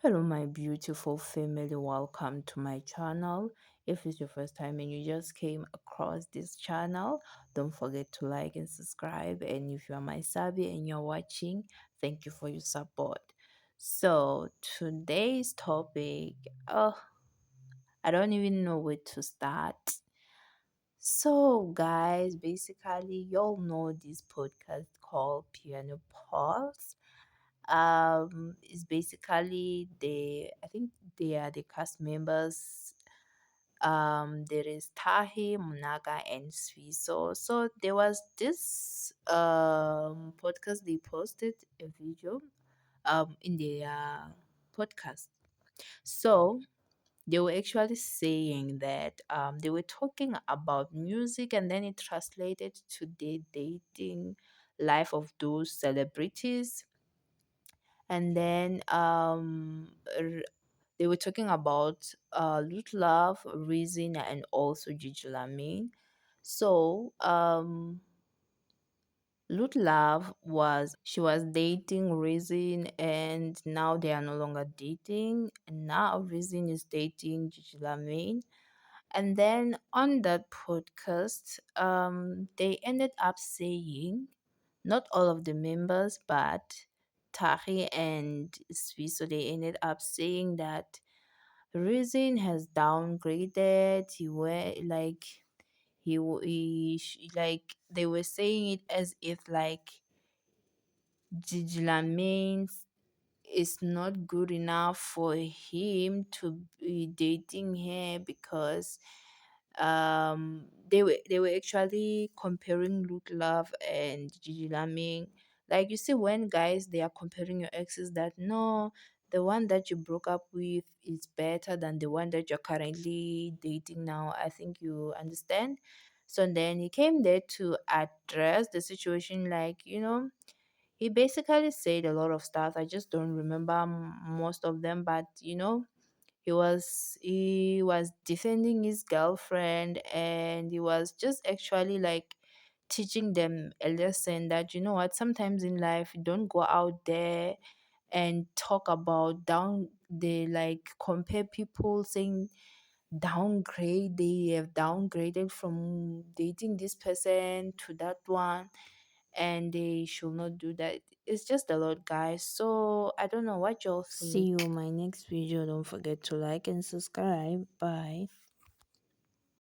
Hello, my beautiful family. Welcome to my channel. If it's your first time and you just came across this channel, don't forget to like and subscribe. And if you are my savvy and you're watching, thank you for your support. So, today's topic, oh, I don't even know where to start. So, guys, basically, y'all know this podcast called Piano Pulse. It's basically I think they are the cast members. There is Tahi, Munaga, and Swiso. So there was this podcast. They posted a video in their podcast. So they were actually saying that they were talking about music, and then it translated to the dating life of those celebrities. And then they were talking about Lut Love, Reason, and also Gigi Lamin. So Lut Love was dating Reason, and now they are no longer dating. And now Reason is dating Gigi Lamin. And then on that podcast, they ended up saying, not all of the members, but Tahi and Swiss, so they ended up saying that Reason has downgraded. Like they were saying it as if like Gigi Lamein is not good enough for him to be dating her because they were actually comparing Luke Love and Gigi Laming. Like you see when guys they are comparing your exes, that no, the one that you broke up with is better than the one that you're currently dating now. I think you understand. So then he came there to address the situation, like, he basically said a lot of stuff. I just don't remember most of them, but he was defending his girlfriend, and he was just actually like teaching them a lesson that, you know what, sometimes in life don't go out there and talk about down, they like compare people, saying downgrade, they have downgraded from dating this person to that one, and they should not do that. It's just a lot, guys. So I don't know what y'all think. See you in my next video. Don't forget to like and subscribe. Bye.